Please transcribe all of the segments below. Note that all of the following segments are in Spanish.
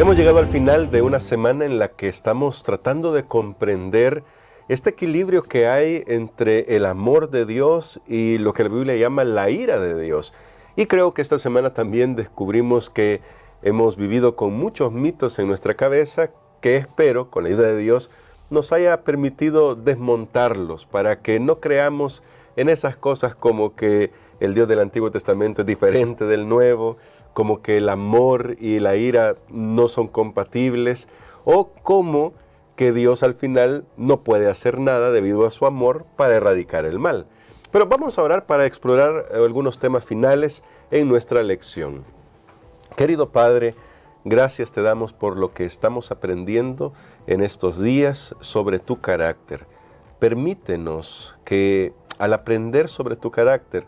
Hemos llegado al final de una semana en la que estamos tratando de comprender este equilibrio que hay entre el amor de Dios y lo que la Biblia llama la ira de Dios. Y creo que esta semana también descubrimos que hemos vivido con muchos mitos en nuestra cabeza que espero, con la ayuda de Dios, nos haya permitido desmontarlos para que no creamos en esas cosas como que el Dios del Antiguo Testamento es diferente del Nuevo, como que el amor y la ira no son compatibles, o como que Dios al final no puede hacer nada debido a su amor para erradicar el mal. Pero vamos a orar para explorar algunos temas finales en nuestra lección. Querido Padre, gracias te damos por lo que estamos aprendiendo en estos días sobre tu carácter. Permítenos que al aprender sobre tu carácter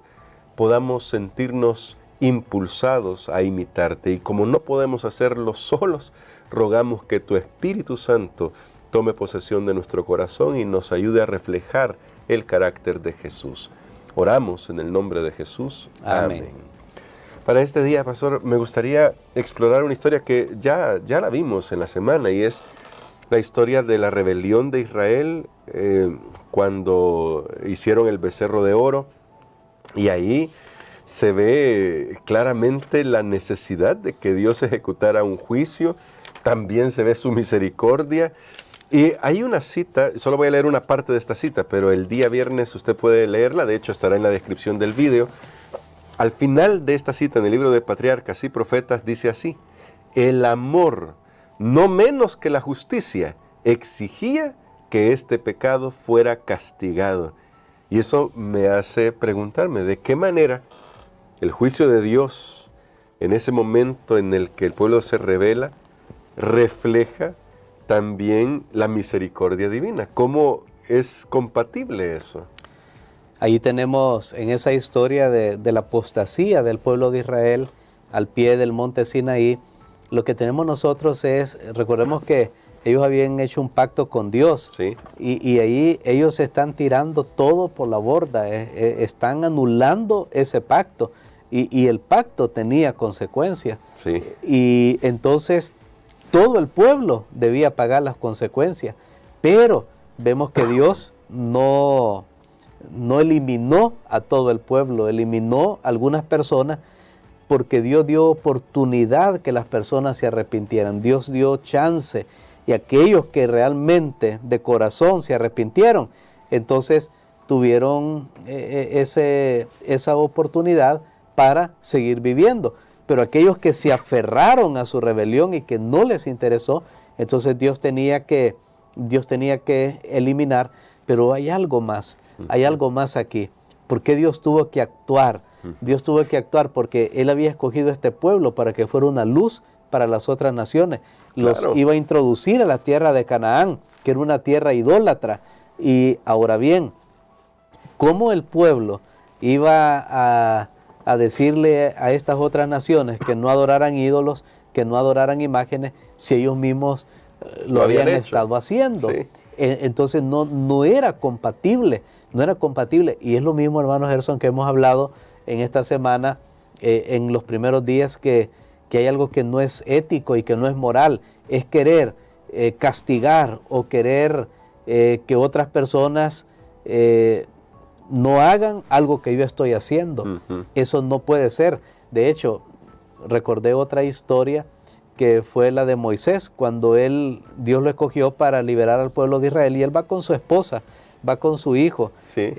podamos sentirnos impulsados a imitarte, y como no podemos hacerlo solos, rogamos que tu Espíritu Santo tome posesión de nuestro corazón y nos ayude a reflejar el carácter de Jesús. Oramos en el nombre de Jesús. Amén. Para este día, pastor, me gustaría explorar una historia que ya la vimos en la semana, y es la historia de la rebelión de Israel cuando hicieron el becerro de oro, y ahí se ve claramente la necesidad de que Dios ejecutara un juicio. También se ve su misericordia. Y hay una cita, solo voy a leer una parte de esta cita, pero el día viernes usted puede leerla, de hecho estará en la descripción del video. Al final de esta cita en el libro de Patriarcas y Profetas dice así: el amor, no menos que la justicia, exigía que este pecado fuera castigado. Y eso me hace preguntarme, ¿de qué manera el juicio de Dios en ese momento en el que el pueblo se rebela refleja también la misericordia divina? ¿Cómo es compatible eso? Ahí tenemos en esa historia de la apostasía del pueblo de Israel al pie del monte Sinaí, lo que tenemos nosotros es, recordemos que ellos habían hecho un pacto con Dios, ¿Sí? y ahí ellos están tirando todo por la borda, están anulando ese pacto, y el pacto tenía consecuencias. Sí. Y entonces todo el pueblo debía pagar las consecuencias, pero vemos que Dios no eliminó a todo el pueblo, eliminó a algunas personas, porque Dios dio oportunidad que las personas se arrepintieran. Dios dio chance, y aquellos que realmente de corazón se arrepintieron, entonces tuvieron esa oportunidad para seguir viviendo. Pero aquellos que se aferraron a su rebelión y que no les interesó, entonces Dios tenía que eliminar. Pero hay algo más, hay algo más aquí. ¿Por qué Dios tuvo que actuar? Dios tuvo que actuar porque Él había escogido este pueblo para que fuera una luz para las otras naciones. Los iba a introducir a la tierra de Canaán, que era una tierra idólatra. Y ahora bien, ¿cómo el pueblo iba a decirle a estas otras naciones que no adoraran ídolos, que no adoraran imágenes, si ellos mismos lo habían estado haciendo? Sí. Entonces no era compatible, y es lo mismo, hermano Gerson, que hemos hablado en esta semana, en los primeros días, que hay algo que no es ético y que no es moral, es querer castigar o querer que otras personas no hagan algo que yo estoy haciendo. Eso no puede ser. De hecho, recordé otra historia que fue la de Moisés, cuando Dios lo escogió para liberar al pueblo de Israel, y él va con su esposa, va con su hijo, Sí.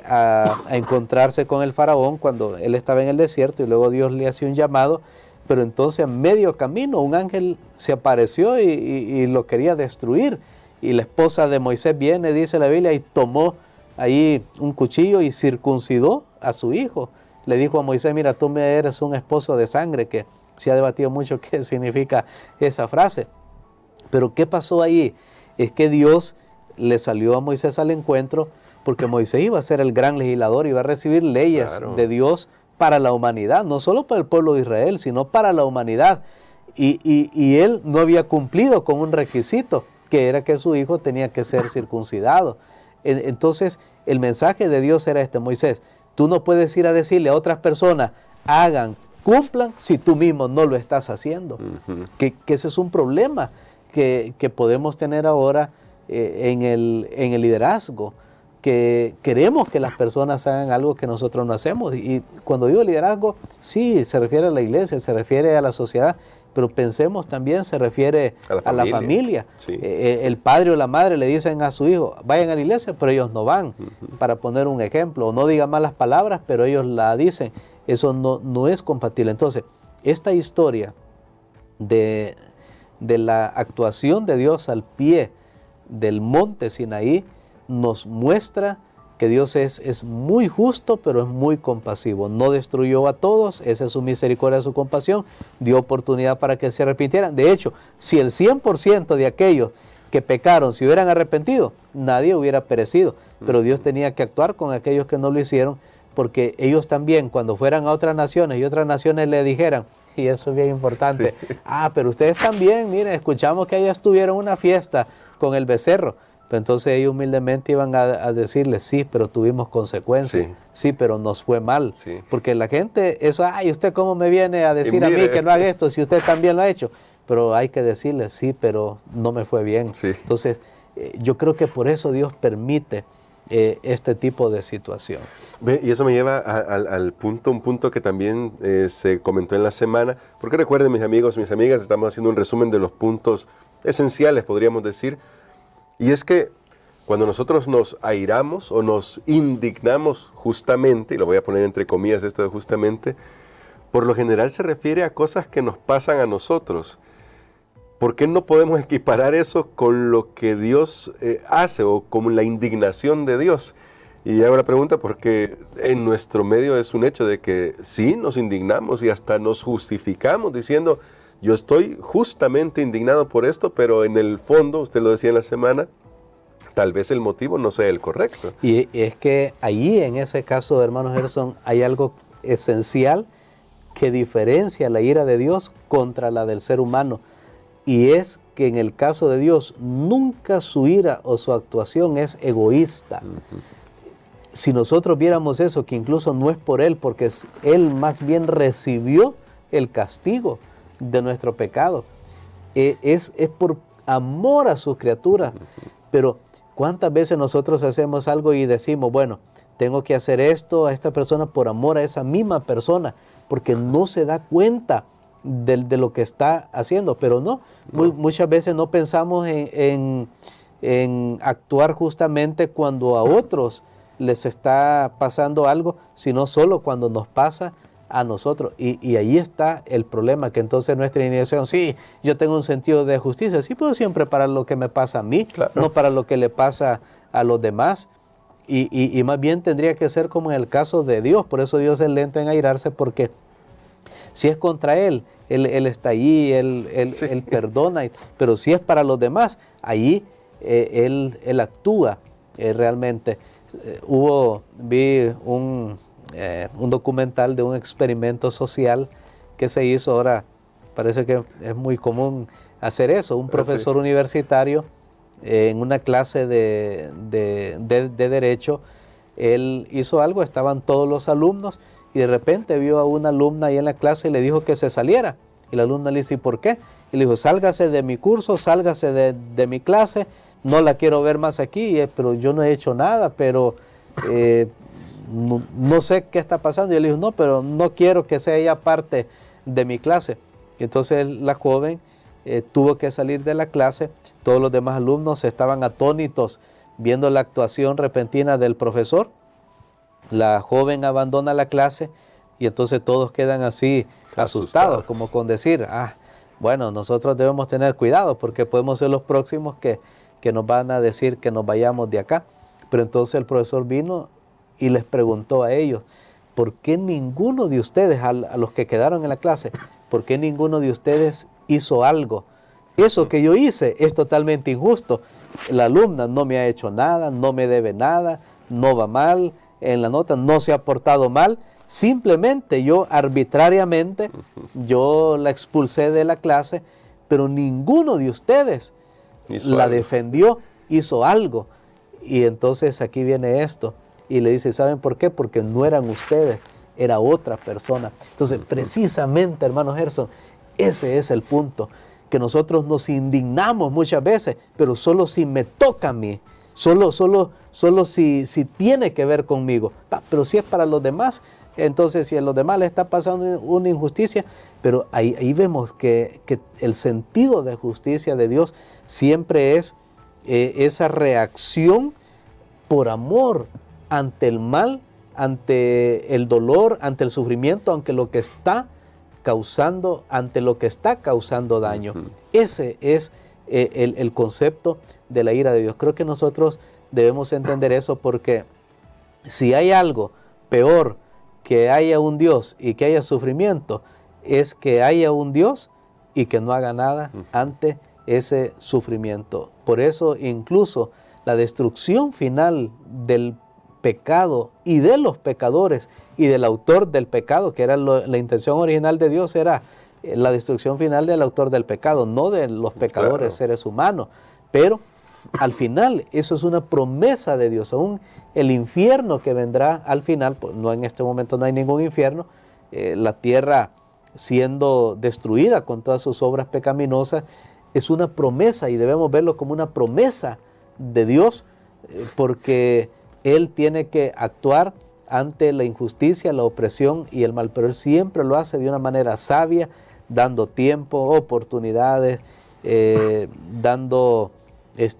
A encontrarse con el faraón cuando él estaba en el desierto, y luego Dios le hace un llamado, pero entonces a medio camino un ángel se apareció y lo quería destruir, y la esposa de Moisés viene, dice la Biblia, y tomó ahí un cuchillo y circuncidó a su hijo. Le dijo a Moisés: mira, tú me eres un esposo de sangre, que se ha debatido mucho qué significa esa frase. Pero ¿qué pasó ahí? Es que Dios le salió a Moisés al encuentro, porque Moisés iba a ser el gran legislador, iba a recibir leyes de Dios para la humanidad, no solo para el pueblo de Israel, sino para la humanidad. Y él no había cumplido con un requisito, que era que su hijo tenía que ser circuncidado. Entonces el mensaje de Dios era este: Moisés, tú no puedes ir a decirle a otras personas, hagan cumplan si tú mismo no lo estás haciendo. Que ese es un problema que podemos tener ahora en el liderazgo, que queremos que las personas hagan algo que nosotros no hacemos. Y cuando digo liderazgo, sí, se refiere a la iglesia, se refiere a la sociedad, pero pensemos también, se refiere a la familia. Sí. El padre o la madre le dicen a su hijo, vayan a la iglesia, pero ellos no van, para poner un ejemplo. O no digan malas palabras, pero ellos la dicen. Eso no es compatible. Entonces, esta historia de la actuación de Dios al pie del monte Sinaí nos muestra que Dios es muy justo, pero es muy compasivo. No destruyó a todos, esa es su misericordia, su compasión, dio oportunidad para que se arrepintieran. De hecho, si el 100% de aquellos que pecaron se hubieran arrepentido, nadie hubiera perecido, pero Dios tenía que actuar con aquellos que no lo hicieron, porque ellos también, cuando fueran a otras naciones y otras naciones le dijeran, y eso es bien importante, sí, pero ustedes también, miren, escuchamos que ellas tuvieron una fiesta con el becerro. Pero entonces ellos humildemente iban a decirle, sí, pero tuvimos consecuencias, sí, pero nos fue mal. Sí. Porque la gente, eso, ¿usted cómo me viene a decir a mí que no haga esto si usted también lo ha hecho? Pero hay que decirle, sí, pero no me fue bien. Sí. Entonces, yo creo que por eso Dios permite este tipo de situación. Y eso me lleva al punto, un punto que también se comentó en la semana, porque recuerden, mis amigos, mis amigas, estamos haciendo un resumen de los puntos esenciales, podríamos decir. Y es que cuando nosotros nos airamos o nos indignamos justamente, y lo voy a poner entre comillas esto de justamente, por lo general se refiere a cosas que nos pasan a nosotros. ¿Por qué no podemos equiparar eso con lo que Dios hace o con la indignación de Dios? Y hago la pregunta porque en nuestro medio es un hecho de que sí nos indignamos y hasta nos justificamos diciendo, yo estoy justamente indignado por esto, pero en el fondo, usted lo decía en la semana, tal vez el motivo no sea el correcto. Y es que allí, en ese caso, hermano Gerson, hay algo esencial que diferencia la ira de Dios contra la del ser humano. Y es que en el caso de Dios, nunca su ira o su actuación es egoísta. Si nosotros viéramos eso, que incluso no es por Él, porque Él más bien recibió el castigo de nuestro pecado, es por amor a sus criaturas. Pero ¿cuántas veces nosotros hacemos algo y decimos, bueno, tengo que hacer esto a esta persona por amor a esa misma persona, porque no se da cuenta de lo que está haciendo? Pero no. Muchas veces no pensamos en actuar justamente cuando a otros les está pasando algo, sino solo cuando nos pasa a nosotros. Y ahí está el problema, que entonces nuestra indignación, sí, yo tengo un sentido de justicia, sí, pero siempre para lo que me pasa a mí, claro, no para lo que le pasa a los demás. Y más bien tendría que ser como en el caso de Dios. Por eso Dios es lento en airarse, porque si es contra Él está ahí, Él perdona, pero si es para los demás, ahí Él actúa realmente. Vi un documental de un experimento social que se hizo. Ahora parece que es muy común hacer eso. Un profesor universitario en una clase de Derecho, él hizo algo, estaban todos los alumnos y de repente vio a una alumna ahí en la clase y le dijo que se saliera. Y la alumna le dice, ¿y por qué? Y le dijo, sálgase de mi curso, sálgase de mi clase, no la quiero ver más aquí. Pero yo no he hecho nada, pero no sé qué está pasando. Y él dijo, no, pero no quiero que sea ella parte de mi clase. Entonces la joven tuvo que salir de la clase. Todos los demás alumnos estaban atónitos viendo la actuación repentina del profesor. La joven abandona la clase y entonces todos quedan así asustados, como con decir, bueno, nosotros debemos tener cuidado porque podemos ser los próximos que nos van a decir que nos vayamos de acá. Pero entonces el profesor vino y les preguntó a ellos, ¿por qué ninguno de ustedes, a los que quedaron en la clase, por qué ninguno de ustedes hizo algo? Eso que yo hice es totalmente injusto. La alumna no me ha hecho nada, no me debe nada, no va mal en la nota, no se ha portado mal. Simplemente yo arbitrariamente, yo la expulsé de la clase, pero ninguno de ustedes la defendió, hizo algo. Y entonces aquí viene esto. Y le dice, ¿saben por qué? Porque no eran ustedes, era otra persona. Entonces, precisamente, hermano Gerson, ese es el punto, que nosotros nos indignamos muchas veces, pero solo si me toca a mí, solo si tiene que ver conmigo. Pero si es para los demás, entonces si a los demás les está pasando una injusticia, pero ahí vemos que el sentido de justicia de Dios siempre es esa reacción por amor ante el mal, ante el dolor, ante el sufrimiento, ante lo que está causando daño. Ese es el concepto de la ira de Dios. Creo que nosotros debemos entender eso, porque si hay algo peor que haya un Dios y que haya sufrimiento, es que haya un Dios y que no haga nada ante ese sufrimiento. Por eso incluso la destrucción final del pecado y de los pecadores y del autor del pecado, que era la intención original de Dios, era la destrucción final del autor del pecado, no de los pecadores, seres humanos. Pero al final eso es una promesa de Dios. Aún el infierno que vendrá al final, pues no, en este momento no hay ningún infierno, la tierra siendo destruida con todas sus obras pecaminosas, es una promesa, y debemos verlo como una promesa de Dios, porque Él tiene que actuar ante la injusticia, la opresión y el mal, pero Él siempre lo hace de una manera sabia, dando tiempo, oportunidades, dando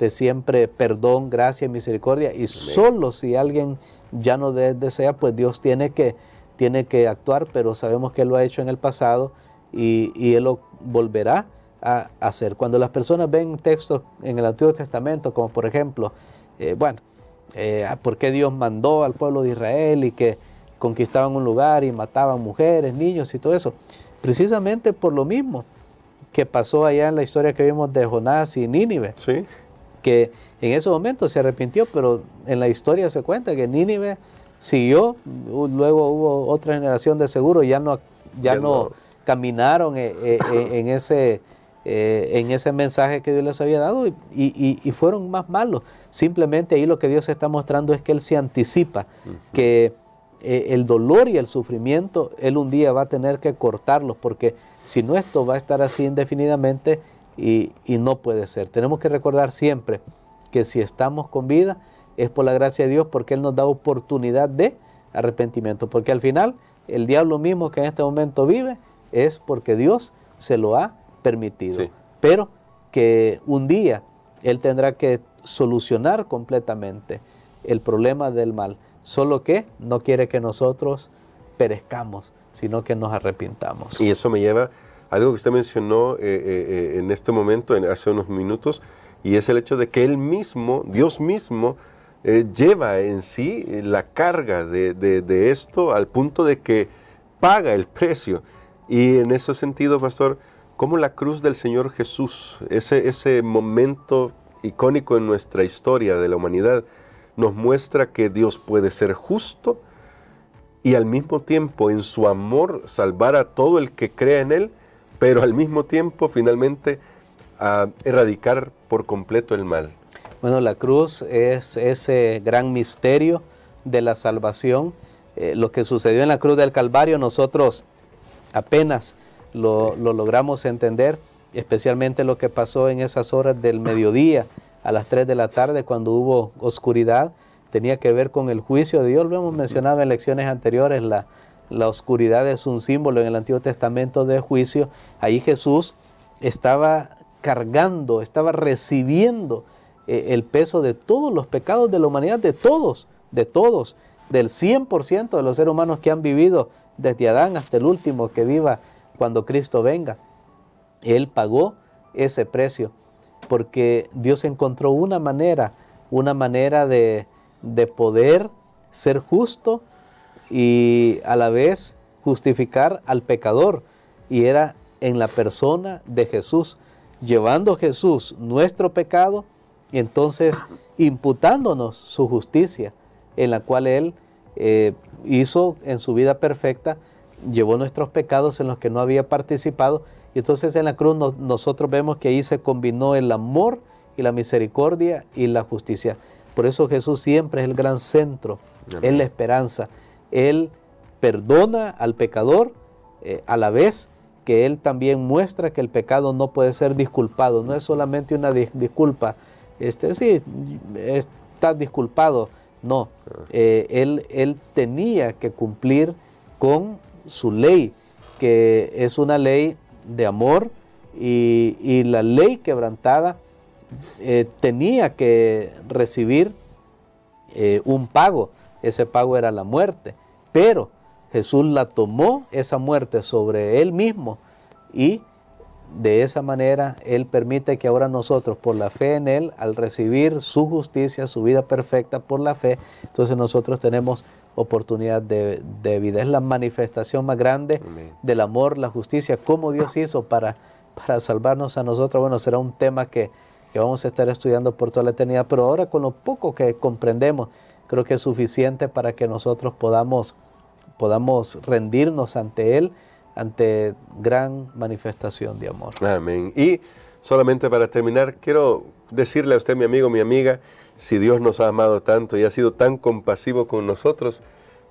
siempre perdón, gracia, misericordia, y solo si alguien ya no desea, pues Dios tiene que actuar, pero sabemos que Él lo ha hecho en el pasado y Él lo volverá a hacer. Cuando las personas ven textos en el Antiguo Testamento, como por ejemplo, ¿por qué Dios mandó al pueblo de Israel y que conquistaban un lugar y mataban mujeres, niños y todo eso? Precisamente por lo mismo que pasó allá en la historia que vimos de Jonás y Nínive. Sí. Que en ese momento se arrepintió, pero en la historia se cuenta que Nínive siguió, luego hubo otra generación de seguro, ya no caminaron en ese mensaje que Dios les había dado y fueron más malos. Simplemente ahí lo que Dios está mostrando es que Él se anticipa, que el dolor y el sufrimiento, Él un día va a tener que cortarlos, porque si no, esto va a estar así indefinidamente y no puede ser. Tenemos que recordar siempre que si estamos con vida es por la gracia de Dios, porque Él nos da oportunidad de arrepentimiento, porque al final el diablo mismo que en este momento vive es porque Dios se lo ha permitido, pero que un día Él tendrá que solucionar completamente el problema del mal, solo que no quiere que nosotros perezcamos, sino que nos arrepintamos. Y eso me lleva a algo que usted mencionó en este momento, hace unos minutos, y es el hecho de que Él mismo, Dios mismo, lleva en sí la carga de esto al punto de que paga el precio. Y en ese sentido, pastor, como la cruz del Señor Jesús, ese momento icónico en nuestra historia de la humanidad, nos muestra que Dios puede ser justo y al mismo tiempo en su amor salvar a todo el que crea en Él, pero al mismo tiempo finalmente erradicar por completo el mal. Bueno, la cruz es ese gran misterio de la salvación. Lo que sucedió en la cruz del Calvario, nosotros apenas lo logramos entender, especialmente lo que pasó en esas horas del mediodía, a las 3 de la tarde, cuando hubo oscuridad. Tenía que ver con el juicio de Dios. Lo hemos mencionado en lecciones anteriores, la oscuridad es un símbolo en el Antiguo Testamento de juicio. Ahí Jesús estaba cargando, estaba recibiendo el peso de todos los pecados de la humanidad, de todos, del 100% de los seres humanos que han vivido desde Adán hasta el último que viva cuando Cristo venga. Él pagó ese precio porque Dios encontró una manera de poder ser justo y a la vez justificar al pecador, y era en la persona de Jesús, llevando Jesús nuestro pecado y entonces imputándonos su justicia, en la cual Él hizo en su vida perfecta, llevó nuestros pecados en los que no había participado, y entonces en la cruz nosotros vemos que ahí se combinó el amor y la misericordia y la justicia. Por eso Jesús siempre es el gran centro, es la esperanza. Él perdona al pecador, a la vez que Él también muestra que el pecado no puede ser disculpado. No es solamente una disculpa, sí, estás disculpado. No, él tenía que cumplir con su ley, que es una ley de amor, y la ley quebrantada tenía que recibir un pago. Ese pago era la muerte, pero Jesús la tomó, esa muerte, sobre Él mismo, y de esa manera Él permite que ahora nosotros, por la fe en Él, al recibir su justicia, su vida perfecta por la fe, entonces nosotros tenemos oportunidad de vida. Es la manifestación más grande del amor, la justicia, cómo Dios hizo para salvarnos a nosotros. Bueno, será un tema que vamos a estar estudiando por toda la eternidad, pero ahora, con lo poco que comprendemos, creo que es suficiente para que nosotros podamos rendirnos ante Él, ante gran manifestación de amor. Amén. Y solamente para terminar, quiero decirle a usted, mi amigo, mi amiga, si Dios nos ha amado tanto y ha sido tan compasivo con nosotros,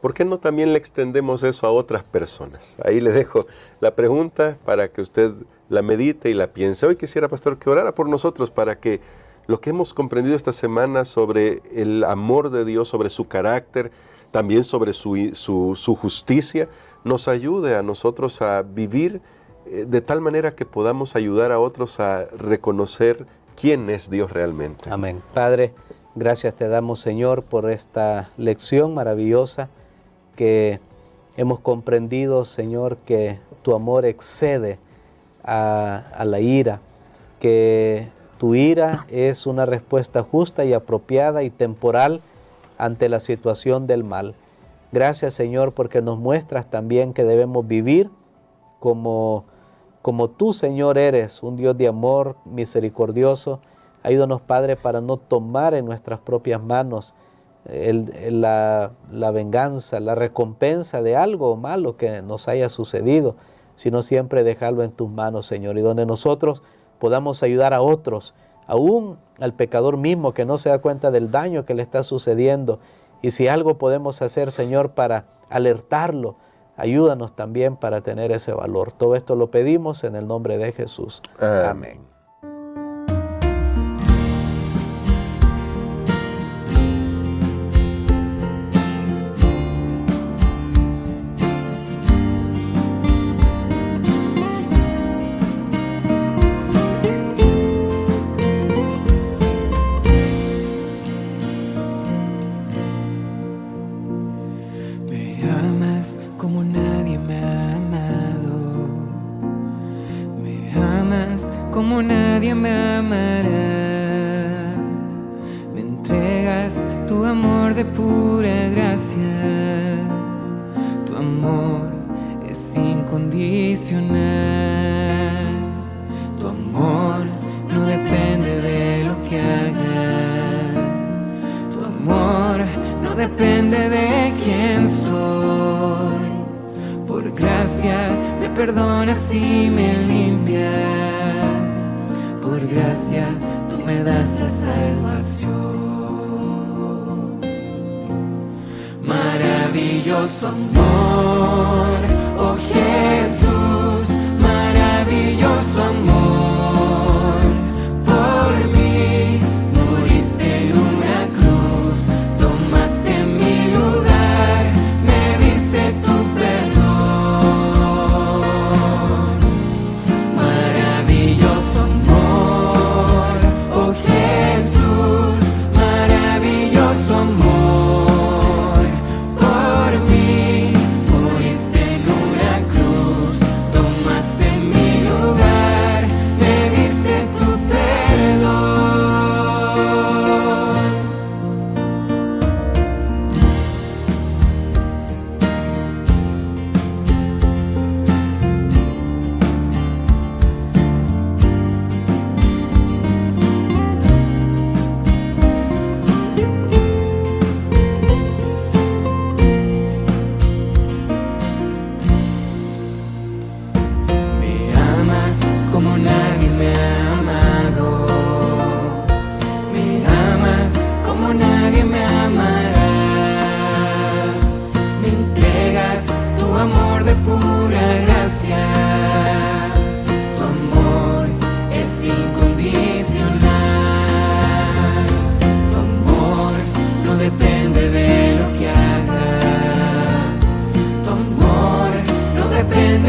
¿por qué no también le extendemos eso a otras personas? Ahí le dejo la pregunta para que usted la medite y la piense. Hoy quisiera, pastor, que orara por nosotros para que lo que hemos comprendido esta semana sobre el amor de Dios, sobre su carácter, también sobre su justicia, nos ayude a nosotros a vivir de tal manera que podamos ayudar a otros a reconocer quién es Dios realmente. Amén. Padre, gracias te damos, Señor, por esta lección maravillosa, que hemos comprendido, Señor, que tu amor excede a la ira, que tu ira es una respuesta justa y apropiada y temporal ante la situación del mal. Gracias, Señor, porque nos muestras también que debemos vivir como tú, Señor, eres un Dios de amor misericordioso. Ayúdanos, Padre, para no tomar en nuestras propias manos la venganza, la recompensa de algo malo que nos haya sucedido, sino siempre dejarlo en tus manos, Señor, y donde nosotros podamos ayudar a otros, aún al pecador mismo que no se da cuenta del daño que le está sucediendo. Y si algo podemos hacer, Señor, para alertarlo, ayúdanos también para tener ese valor. Todo esto lo pedimos en el nombre de Jesús. Amén. Como nadie me amará, me entregas tu amor de pura gracia, tu amor es incondicional, tu amor no depende de lo que haga, tu amor no depende de quién soy, por gracia me perdonas y me limpias. Por gracia, tú me das la salvación. Maravilloso amor, oh Jesús, maravilloso amor. Por mí moriste en una cruz, tomaste mi lugar, me diste tu perdón. Maravilloso amor. Amor, por mí moriste en depende